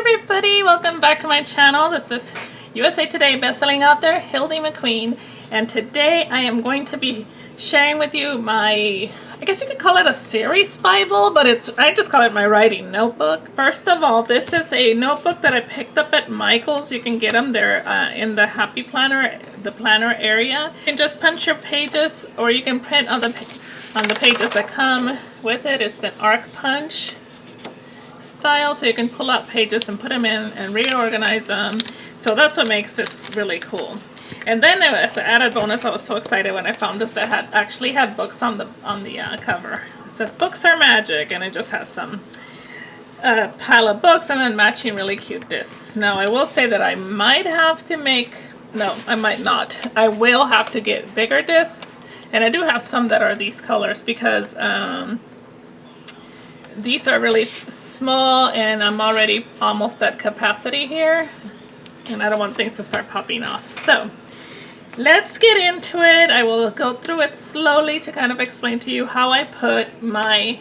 everybody, welcome back to my channel. This is USA Today bestselling author Hildie McQueen, and today I am going to be sharing with you my, I guess you could call it a series Bible, but I just call it my writing notebook. First of all, this is a notebook that I picked up at Michael's. You can get them there in the Happy Planner, the planner area. You can just punch your pages, or you can print on the pages that come with it. It's an arc punch style, so you can pull out pages and put them in and reorganize them. So that's what makes this really cool. And then as an added bonus, I was so excited when I found this that actually had books on the cover. It says "Books are magic," and it just has some pile of books and then matching really cute discs. Now I will say that I might have to I might not. I will have to get bigger discs, and I do have some that are these colors because these are really small and I'm already almost at capacity here and I don't want things to start popping off. So let's get into it. I will go through it slowly to kind of explain to you how I put my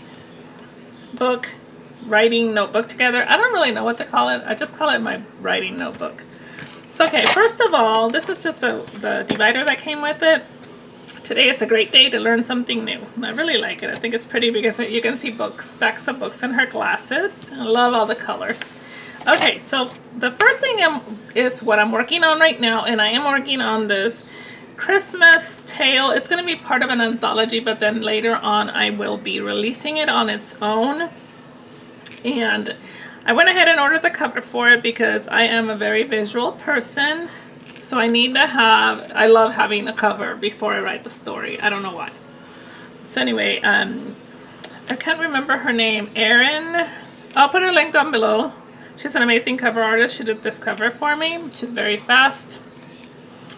writing notebook together. I don't really know what to call it. I just call it my writing notebook. So okay, first of all, this is just the divider that came with it. Today is a great day to learn something new. I really like it. I think it's pretty because you can see stacks of books in her glasses. I love all the colors. Okay, so the first thing is what I'm working on right now, and I am working on this Christmas tale. It's going to be part of an anthology, but then later on I will be releasing it on its own. And I went ahead and ordered the cover for it because I am a very visual person. So I love having a cover before I write the story. I don't know why. So anyway, I can't remember her name. Erin. I'll put her link down below. She's an amazing cover artist. She did this cover for me. She's very fast.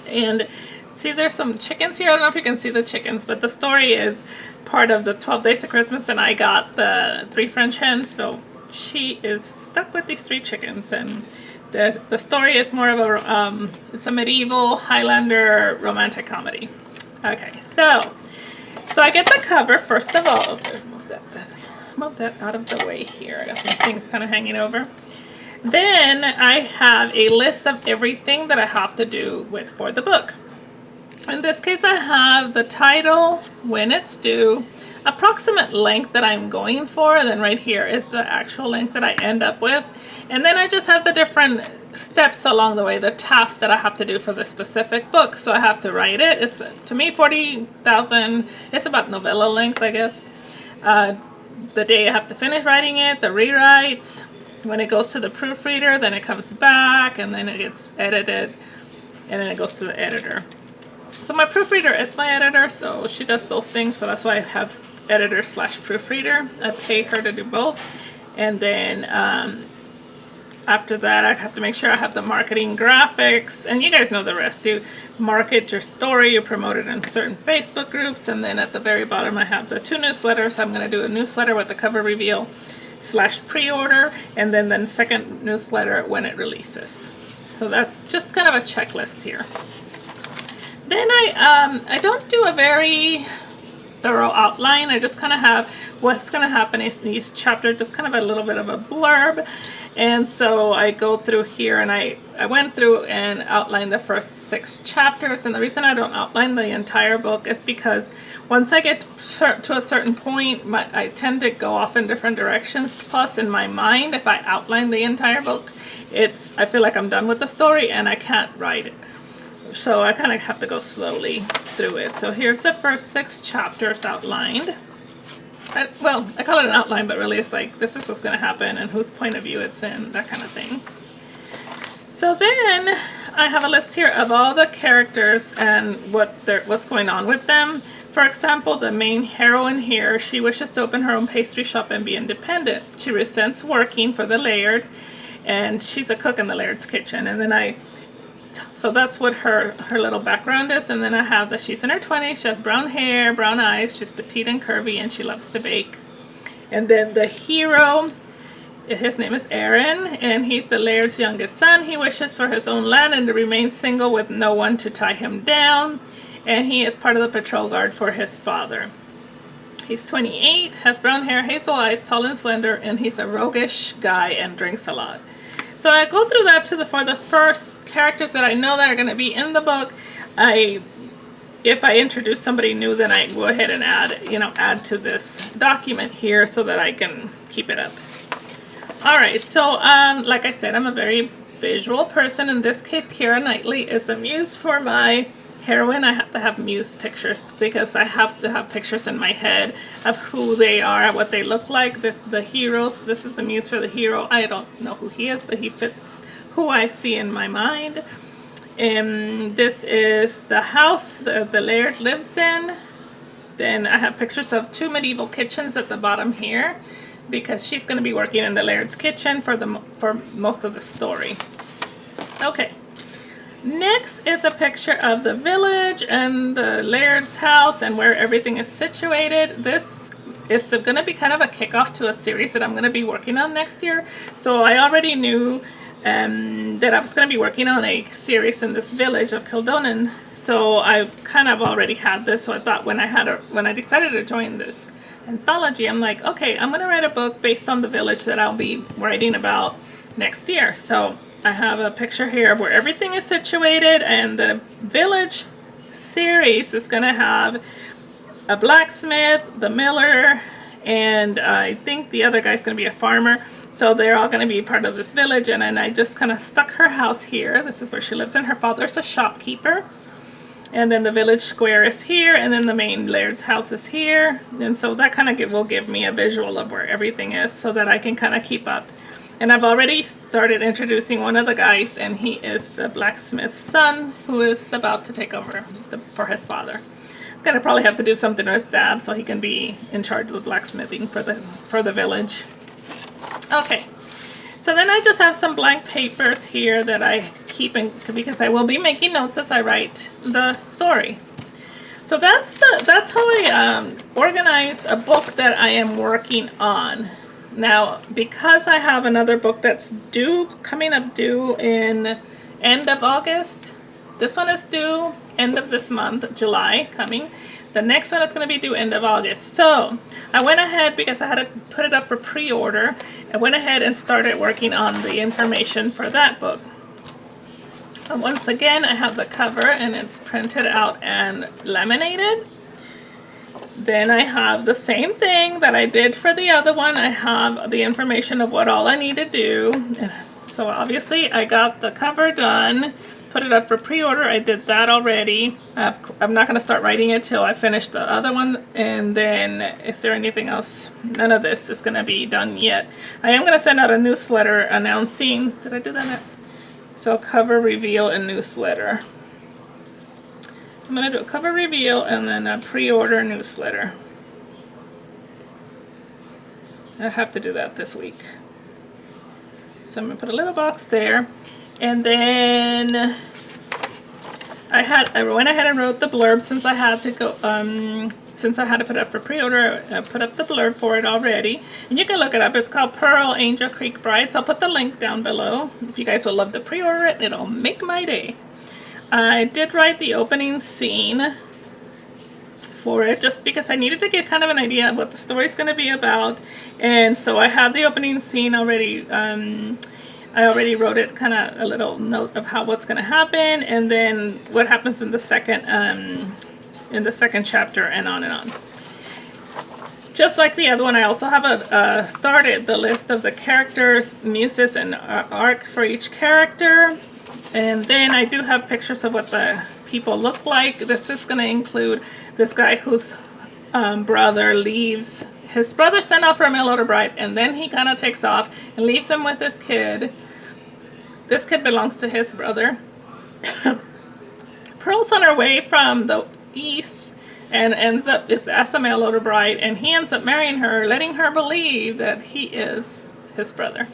And see, there's some chickens here. I don't know if you can see the chickens, but the story is part of the 12 Days of Christmas, and I got the 3 French hens. So she is stuck with these 3 chickens, and the story is more of it's a medieval Highlander romantic comedy. Okay, so I get the cover first of all. Move that out of the way here. I got some things kind of hanging over. Then I have a list of everything that I have to do for the book. In this case, I have the title, when it's due, approximate length that I'm going for, and then right here is the actual length that I end up with. And then I just have the different steps along the way, the tasks that I have to do for the specific book. So I have to write it. It's, to me, 40,000, it's about novella length, I guess. The day I have to finish writing it, the rewrites, when it goes to the proofreader, then it comes back, and then it gets edited, and then it goes to the editor. So my proofreader is my editor, so she does both things, so that's why I have editor / proofreader. I pay her to do both. And then after that, I have to make sure I have the marketing graphics, and you guys know the rest. You market your story, you promote it in certain Facebook groups, and then at the very bottom I have the 2 newsletters. I'm going to do a newsletter with the cover reveal / pre-order, and then the second newsletter when it releases. So that's just kind of a checklist here. Then I don't do a very thorough outline. I just kind of have what's going to happen in each chapter, just kind of a little bit of a blurb. And so I go through here, and I went through and outlined the first 6 chapters. And the reason I don't outline the entire book is because once I get to a certain point, I tend to go off in different directions. Plus, in my mind, if I outline the entire book, I feel like I'm done with the story and I can't write it. So I kind of have to go slowly through it. So here's the first 6 chapters outlined. I call it an outline, but really it's like, this is what's going to happen and whose point of view it's in, that kind of thing. So then I have a list here of all the characters and what's going on with them. For example, the main heroine here, she wishes to open her own pastry shop and be independent. She resents working for the Laird, and she's a cook in the Laird's kitchen. And then so that's what her little background is. And then I have that she's in her 20s, she has brown hair, brown eyes, she's petite and curvy, and she loves to bake. And then the hero, his name is Aaron, and he's the Laird's youngest son. He wishes for his own land and to remain single with no one to tie him down. And he is part of the patrol guard for his father. He's 28, has brown hair, hazel eyes, tall and slender, and he's a roguish guy and drinks a lot. So So I go through that for the first characters that I know that are going to be in the book. If I introduce somebody new, then I go ahead and add to this document here so that I can keep it up. All right, so like I said, I'm a very visual person. In this case, Keira Knightley is a muse for my heroine. I have to have muse pictures because I have to have pictures in my head of who they are, what they look like. The heroes. This is the muse for the hero. I don't know who he is, but he fits who I see in my mind. And this is the house the laird lives in. Then I have pictures of 2 medieval kitchens at the bottom here, because she's going to be working in the laird's kitchen for most of the story. Okay. Next is a picture of the village and the laird's house and where everything is situated. This is going to be kind of a kickoff to a series that I'm going to be working on next year. So I already knew that I was going to be working on a series in this village of Kildonan. So I kind of already had this. So I thought when I decided to join this anthology, I'm like, okay, I'm going to write a book based on the village that I'll be writing about next year. So I have a picture here of where everything is situated, and the village series is going to have a blacksmith, the miller, and I think the other guy's going to be a farmer. So they're all going to be part of this village, and then I just kind of stuck her house here. This is where she lives, and her father's a shopkeeper. And then the village square is here, and then the main laird's house is here. And so that kind of will give me a visual of where everything is so that I can kind of keep up. And I've already started introducing one of the guys, and he is the blacksmith's son who is about to take over for his father. I'm going to probably have to do something with his dad so he can be in charge of the blacksmithing for the village. Okay. So then I just have some blank papers here that I keep because I will be making notes as I write the story. So that's how I organize a book that I am working on. Now, because I have another book that's coming up due in end of August. This one is due end of this month, July coming. The next one is going to be due end of August. So I went ahead, because I had to put it up for pre-order, I went ahead and started working on the information for that book. And once again, I have the cover, and it's printed out and laminated. Then I have the same thing that I did for the other one. I have the information of what all I need to do. So obviously I got the cover done, put it up for pre-order. I did that already. I'm not going to start writing it till I finish the other one. And then, is there anything else? None of this is going to be done yet. I am going to send out a newsletter announcing, did I do that? So cover reveal and newsletter. I'm going to do a cover reveal and then a pre-order newsletter. I have to do that this week. So I'm going to put a little box there. And then I went ahead and wrote the blurb since I had to put it up for pre-order. I put up the blurb for it already. And you can look it up. It's called Pearl Angel Creek Brides. I'll put the link down below. If you guys would love to pre-order it, it'll make my day. I did write the opening scene for it just because I needed to get kind of an idea of what the story's going to be about. And so I have the opening scene already. I already wrote it, kind of a little note of what's going to happen, and then what happens in the second chapter, and on and on. Just like the other one, I also have started the list of the characters, muses, and arc for each character. And then I do have pictures of what the people look like. This is going to include this guy whose brother leaves. His brother sent off for a mail order bride, and then he kind of takes off and leaves him with this kid. This kid belongs to his brother. Pearl's on her way from the east and is as a mail order bride, and he ends up marrying her, letting her believe that he is his brother.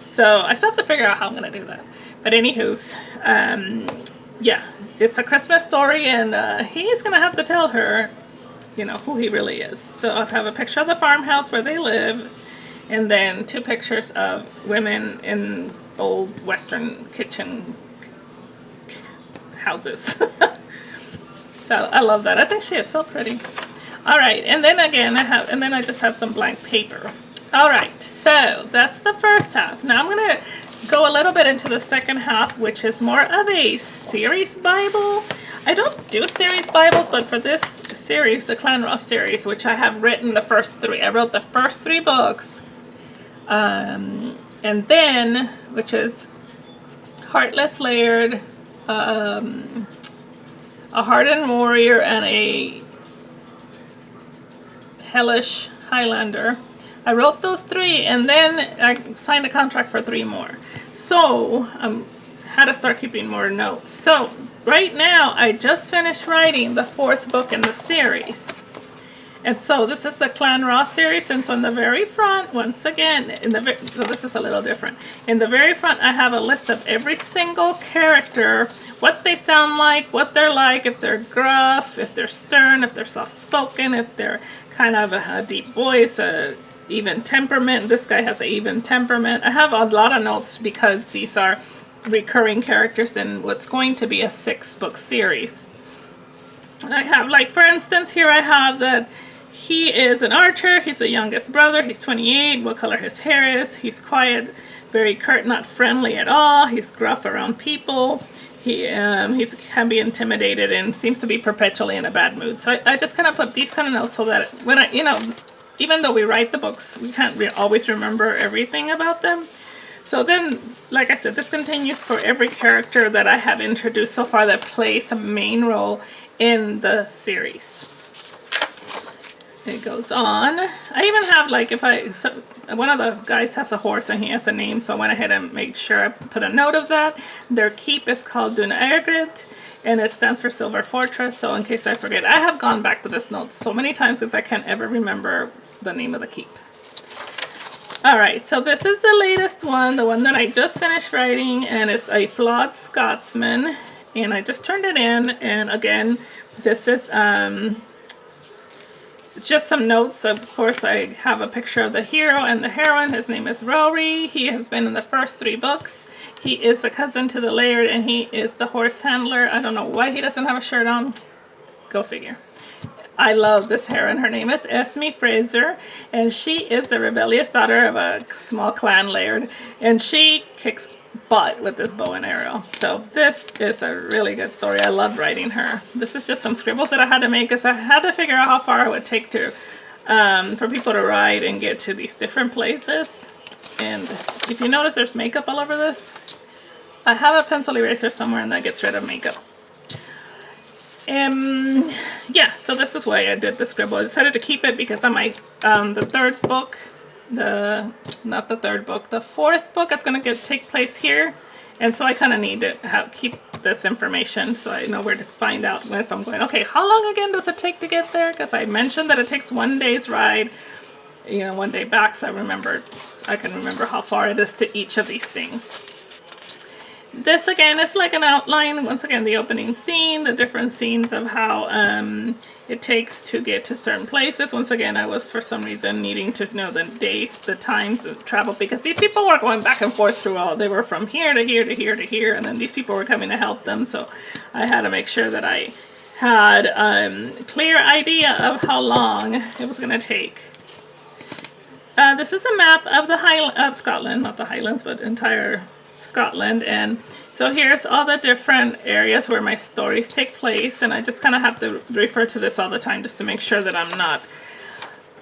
So I still have to figure out how I'm going to do that. But anywho's, yeah, it's a Christmas story, and he's going to have to tell her, who he really is. So I'll have a picture of the farmhouse where they live, and then 2 pictures of women in old Western kitchen houses. So I love that. I think she is so pretty. All right, and then again, I just have some blank paper. All right, so that's the first half. Now I'm going to go a little bit into the second half, which is more of a series Bible. I don't do series Bibles, but for this series, the Clan Ross series, which I have written the first 3, I wrote the first 3 books, and then, which is Heartless Laird, a Hardened Warrior, and a Hellish Highlander. I wrote those 3, and then I signed a contract for 3 more. So I had to start keeping more notes. So right now, I just finished writing the 4th book in the series. And so this is the Clan Ross series, and so in the very front, once again, so this is a little different. In the very front, I have a list of every single character, what they sound like, what they're like, if they're gruff, if they're stern, if they're soft-spoken, if they're kind of a deep voice, a even temperament. This guy has an even temperament. I have a lot of notes because these are recurring characters in what's going to be a 6-book series. I have, like, for instance, here I have that he is an archer, he's the youngest brother, he's 28, what color his hair is, he's quiet, very curt, not friendly at all, he's gruff around people, he can be intimidated and seems to be perpetually in a bad mood. So I just kind of put these kind of notes so that when I, even though we write the books, we can't always remember everything about them. So then, like I said, this continues for every character that I have introduced so far that plays a main role in the series. It goes on. I even have, like, one of the guys has a horse and he has a name, so I went ahead and made sure I put a note of that. Their keep is called Dun Airgrid, and it stands for Silver Fortress, so in case I forget, I have gone back to this note so many times because I can't ever remember the name of the keep. Alright, so this is the latest one, the one that I just finished writing, and it's a Flawed Scotsman, and I just turned it in, and again, this is just some notes. Of course, I have a picture of the hero and the heroine. His name is Rory. He has been in the first 3 books. He is a cousin to the Laird, and he is the horse handler. I don't know why he doesn't have a shirt on. Go figure. I love this heroine. Her name is Esme Fraser, and she is the rebellious daughter of a small clan laird, and she kicks butt with this bow and arrow. So this is a really good story. I love writing her. This is just some scribbles that I had to make because I had to figure out how far it would take to for people to ride and get to these different places. And if you notice, there's makeup all over this. I have a pencil eraser somewhere, and that gets rid of makeup. Yeah, so this is why I did the scribble. I decided to keep it because on my the 3rd book, the 4th book is going to take place here, and so I kind of need to keep this information so I know where to find out if I'm going, okay, how long again does it take to get there? Because I mentioned that it takes 1 day's ride, 1 day back, so I can remember how far it is to each of these things. This again is like an outline, once again the opening scene, the different scenes of how it takes to get to certain places. Once again, I was for some reason needing to know the days, the times of travel, because these people were going back and forth through they were from here to here to here to here, and then these people were coming to help them, so I had to make sure that I had a clear idea of how long it was going to take. This is a map of of Scotland, not the Highlands, but entire Scotland, and so here's all the different areas where my stories take place, and I just kind of have to refer to this all the time just to make sure that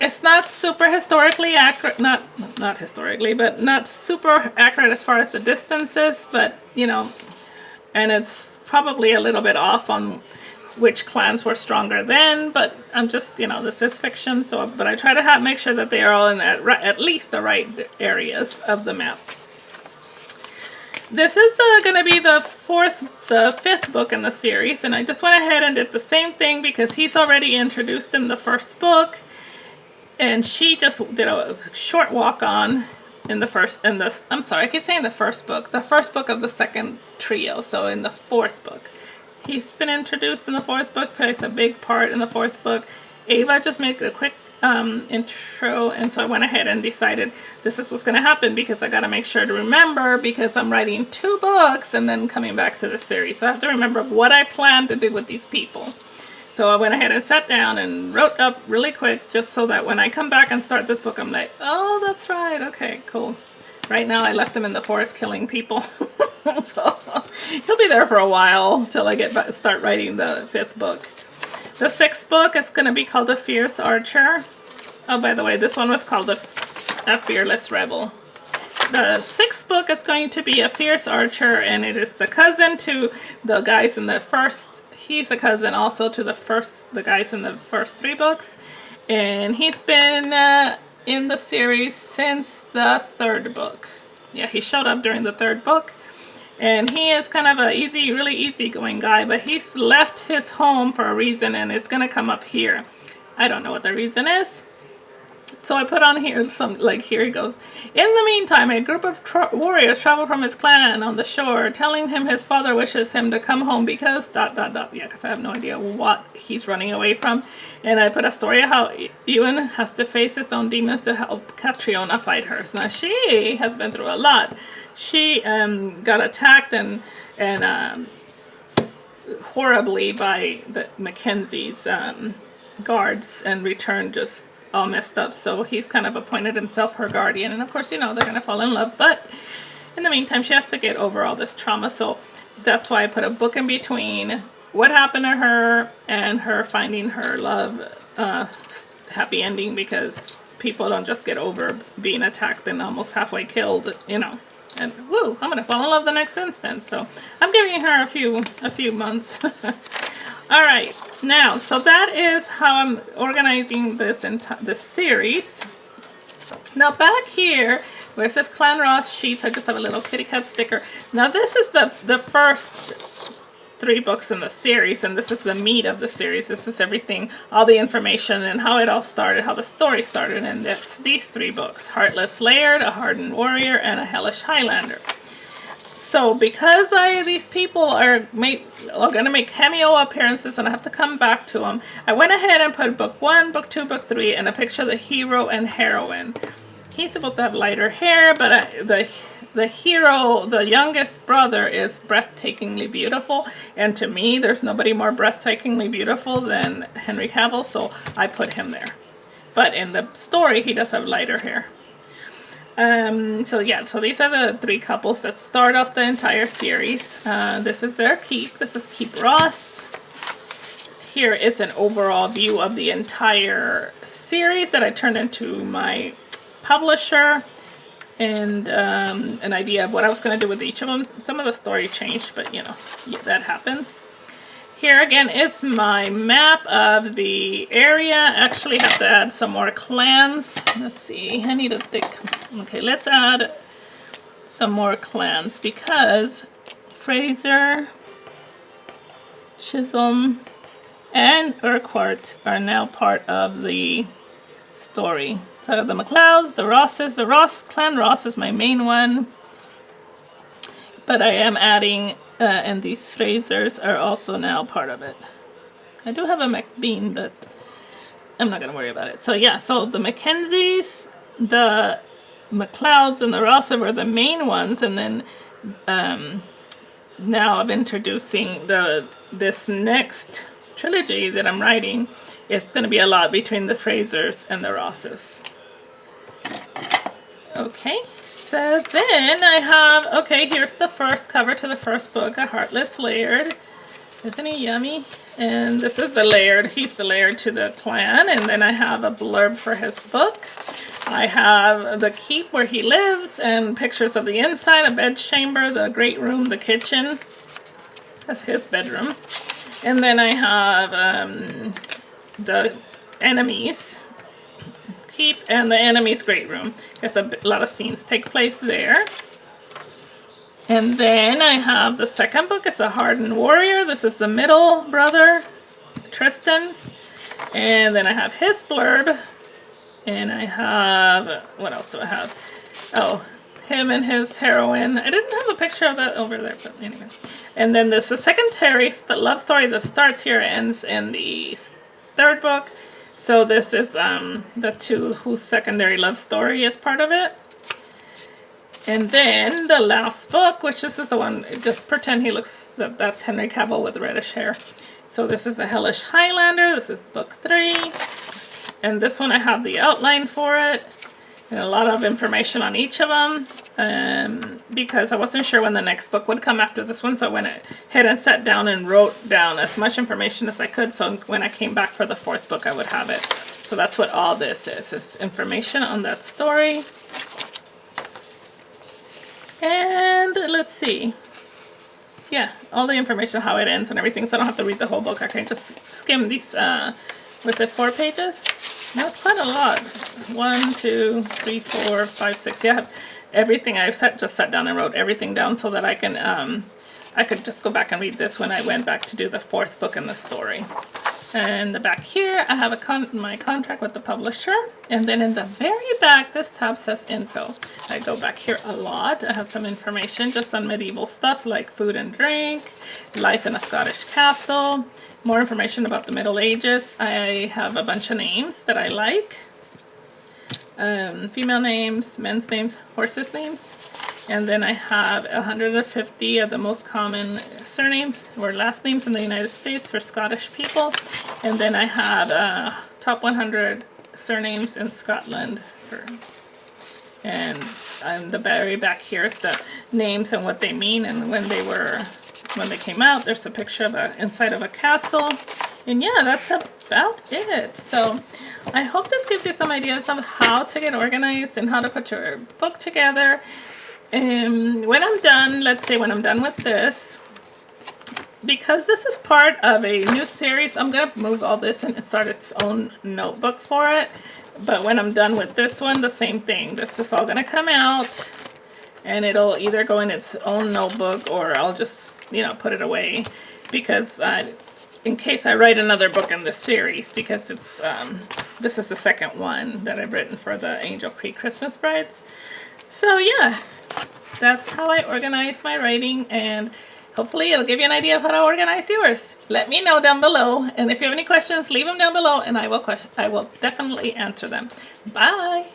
it's not super historically accurate, not historically, but not super accurate as far as the distances, but and it's probably a little bit off on which clans were stronger then, but I'm just, this is fiction, but I try to make sure that they are all in at least the right areas of the map. This is going to be the 5th book in the series, and I just went ahead and did the same thing because he's already introduced in the 1st book, and she just did a short walk-on in I'm sorry, I keep saying the 1st book, the 1st book of the 2nd trio, so in the 4th book. He's been introduced in the 4th book, plays a big part in the 4th book. Ava just made a quick intro, and so I went ahead and decided this is what's going to happen because I got to make sure to remember, because I'm writing 2 books and then coming back to the series, so I have to remember what I plan to do with these people. So I went ahead and sat down and wrote up really quick just so that when I come back and start this book, I'm like, oh, that's right, okay, cool. Right now I left him in the forest killing people. So he'll be there for a while till I start writing the 5th book. The 6th book is going to be called A Fierce Archer. Oh, by the way, this one was called A Fearless Rebel. The 6th book is going to be A Fierce Archer, and it is the cousin to the guys in the first. He's a cousin also to the guys in the first 3 books, and he's been in the series since the 3rd book. Yeah, he showed up during the 3rd book, and he is kind of a really easygoing guy, but he's left his home for a reason, and it's gonna come up here. I don't know what the reason is. So I put on here some, like, here he goes. In the meantime, a group of warriors travel from his clan on the shore, telling him his father wishes him to come home because ... Yeah, because I have no idea what he's running away from. And I put a story of how Ewan has to face his own demons to help Catriona fight hers. Now, she has been through a lot. She got attacked and horribly by the Mackenzie's guards and returned just all messed up, so he's kind of appointed himself her guardian, and of course, you know, they're gonna fall in love, but in the meantime she has to get over all this trauma, so that's why I put a book in between what happened to her and her finding her love happy ending, because people don't just get over being attacked and almost halfway killed, you know, and woo, I'm gonna fall in love the next instant, so I'm giving her a few months. All right, now, so that is how I'm organizing this series. Now back here, where it says Clan Ross sheets, I just have a little kitty cat sticker. Now this is the first 3 books in the series, and this is the meat of the series. This is everything, all the information and how it all started, how the story started, and it's these 3 books: Heartless Laird, A Hardened Warrior, and A Hellish Highlander. So because these people are going to make cameo appearances and I have to come back to them, I went ahead and put book 1, book 2, book 3, and a picture of the hero and heroine. He's supposed to have lighter hair, but the hero, the youngest brother, is breathtakingly beautiful, and to me there's nobody more breathtakingly beautiful than Henry Cavill, so I put him there. But in the story he does have lighter hair. So yeah, so these are the 3 couples that start off the entire series. This is their keep. This is Keep Ross. Here is an overall view of the entire series that I turned into my publisher, and an idea of what I was going to do with each of them. Some of the story changed, but you know, yeah, that happens. Here again is my map of the area. Actually have to add some more clans. Let's see, I need a thick, okay, let's add some more clans because Fraser, Chisholm, and Urquhart are now part of the story. So the MacLeods, the Rosses, Clan Ross is my main one. But I am adding, and these Frasers are also now part of it. I do have a McBean, but I'm not going to worry about it. So yeah, so the Mackenzies, the MacLeods, and the Rosser were the main ones, and then now I'm introducing this next trilogy that I'm writing. It's going to be a lot between the Frasers and the Rosses. Okay. So then I have, okay, here's the first cover to the first book, A Heartless Laird. Isn't he yummy? And this is the Laird. He's the Laird to the clan. And then I have a blurb for his book. I have the keep where he lives and pictures of the inside, a bed chamber, the great room, the kitchen. That's his bedroom. And then I have the enemies. Keep and the enemy's great room. There's a lot of scenes take place there. And then I have the second book. It's A Hardened Warrior. This is the middle brother, Tristan. And then I have his blurb. And I have, what else do I have? Oh, him and his heroine. I didn't have a picture of that over there, but anyway. And then there's the second the love story that starts here, ends in the 3rd book. So this is the 2 whose secondary love story is part of it. And then the last book, which this is the one, just pretend he looks, that's Henry Cavill with reddish hair. So this is A Hellish Highlander. This is book 3. And this one I have the outline for it. And a lot of information on each of them, because I wasn't sure when the next book would come after this one, so I went ahead and sat down and wrote down as much information as I could, so when I came back for the 4th book I would have it. So that's what all this is information on that story. And let's see. Yeah, all the information, how it ends and everything, so I don't have to read the whole book. I can just skim these, was it 4 pages? That's quite a lot. 1, 2, 3, 4, 5, 6. Yeah, I have everything. Just sat down and wrote everything down so that I could just go back and read this when I went back to do the 4th book in the story. And the back here, I have my contract with the publisher. And then in the very back, this tab says info. I go back here a lot. I have some information just on medieval stuff like food and drink, life in a Scottish castle, more information about the Middle Ages. I have a bunch of names that I like. Female names, men's names, horses' names. And then I have 150 of the most common surnames or last names in the United States for Scottish people. And then I have top 100 surnames in Scotland. And the very back here is the names and what they mean and when they came out. There's a picture of inside of a castle. And yeah, that's about it. So I hope this gives you some ideas of how to get organized and how to put your book together. When I'm done, let's say when I'm done with this, because this is part of a new series, I'm going to move all this and start its own notebook for it. But when I'm done with this one, the same thing. This is all going to come out and it'll either go in its own notebook or I'll just, put it away because in case I write another book in this series, because it's this is the second one that I've written for the Angel Creek Christmas Brides. So yeah, that's how I organize my writing, and hopefully it'll give you an idea of how to organize yours. Let me know down below, and if you have any questions, leave them down below and I will definitely answer them. Bye!